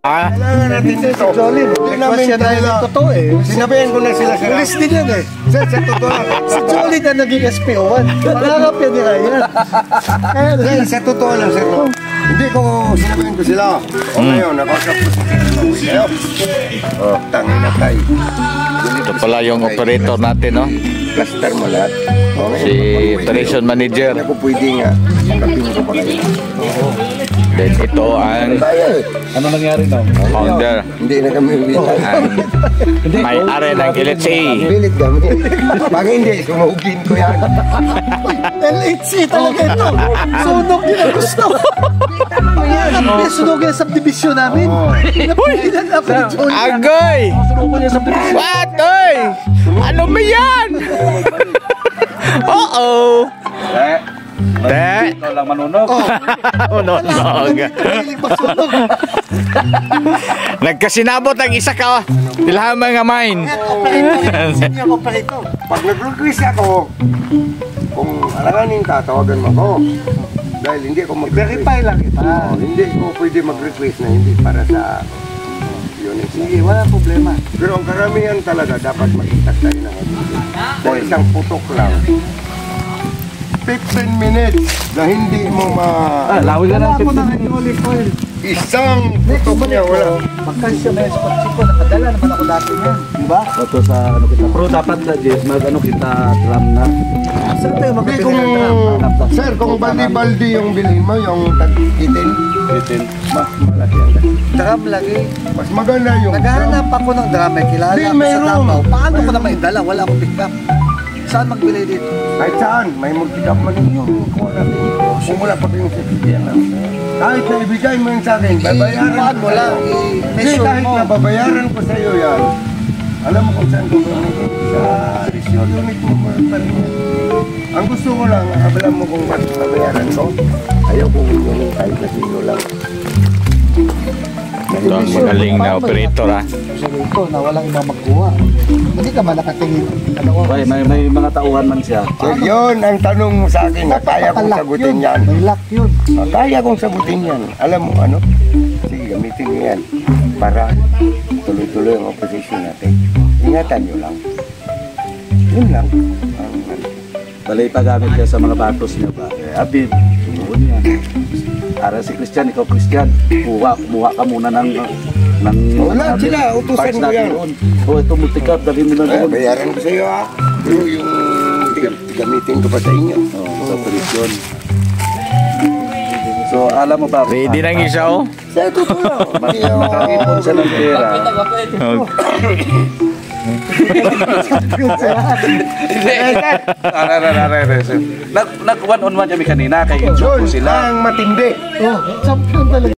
Kailangan natin dito. Jolin, hindi namin dahil totoo eh. sinabihan ko na sila sila. Pulis din yan eh. Sir, sa totoo lang. Si Jolin na naging SPO1. Pangarap yan ni Ryan. Sir, sa totoo lang, sir. Hindi ko sinabihan ko sila. O ngayon, nakausap ko sa sila. O, tangin na tayo. Ito pala yung operator natin, no? Cluster mo lahat. O, ngayon, Si operation manager. Hindi ako pwede nga. Kapin ko pa kayo. Then ito ang Ano nangyari daw? founder. Hindi na kami uwitan. May-ari ng LHA. Bilit kami. Pag hindi, sumugin ko yan. LHC talaga ito. Sunog yun ang gusto. Sunog yung subdivision namin. Napigilan na pa ni Jolin. Agoy! Sunog yung subdivision. What? Oy! Ano ba yan? Oo! Te! Ito lang manunog. Unog. Nagkasinabot ang isa ka. Tilham mga mine. Pag nag-request ako, kung alanganin ka, tawagan mo ako. Dahil hindi ako mag-verify lang kita. Hindi ko pwede mag-request na hindi para sa unit. Sige, wala problema. Pero ang karamihan talaga dapat makita tayo ng dahil isang putok lang. 15 minutes na hindi mo Lawin ka ng 15 minutes. isang putok niya wala. Magkasya may spot-sipo. Nakadala naman ako dati niyan. Diba? Ito sa ano kita. Pero dapat na Jess, mag-ano kita drum na. Saan tayo Hindi magpipili kung, ng drum? sir, kung baldi-baldi yung bilhin mo, yung tag-itin, mas malaki yan. Drum lagi. Mas maganda yung Naghahanap ako ng drum. May kilala Di, ako sa mayroon. Davao. Paano ko na maidala? Wala akong pick up. Saan magbili dito? kahit saan, may multi-cup man yung kuha natin. Kung wala pa kayong sasakyan. Kahit na ibigay mo yun sa akin, babayaran Iwan ko mo lang. sa'yo. Hindi, I-measure kahit mo. na babayaran ko sa'yo yan, alam mo kung saan ko gamitin. Sa resyo unit mo pa rin yan. Ang gusto ko lang, alam mo kung bakit babayaran ko, ayaw kong yung kahit na sino lang. Ito ang magaling na operator, ha? Sabi ko na walang ibang magkuha. Hindi ka man nakatingin. May mga tauhan man siya. Sir, yun ang tanong mo sa akin na kaya kong Lock sagutin yun. yan. May lock yun. Kaya kong sagutin yan. Alam mo ano? Sige, gamitin nyo yan para tuloy-tuloy ang opposition natin. Ingatan nyo lang. Yun lang. Balay pagamit niya sa mga batos niya ba? Abid, sumunod niya. Para si Christian, ikaw Christian, kumuha ka muna ng Wala sila, utusan parts ko natin yan. doon. O ito multi-cup, dali mo na doon. Bayaran ko sa iyo ha. Pero yung gamitin ko pa sa inyo. Sa operasyon. So alam mo ba? Ready na ang isa, oh. Sa ito po. Makakipon siya ng pera. Nag one on one kami kanina kay Injo Yun, sila. ang matindi. Oh, champion talaga.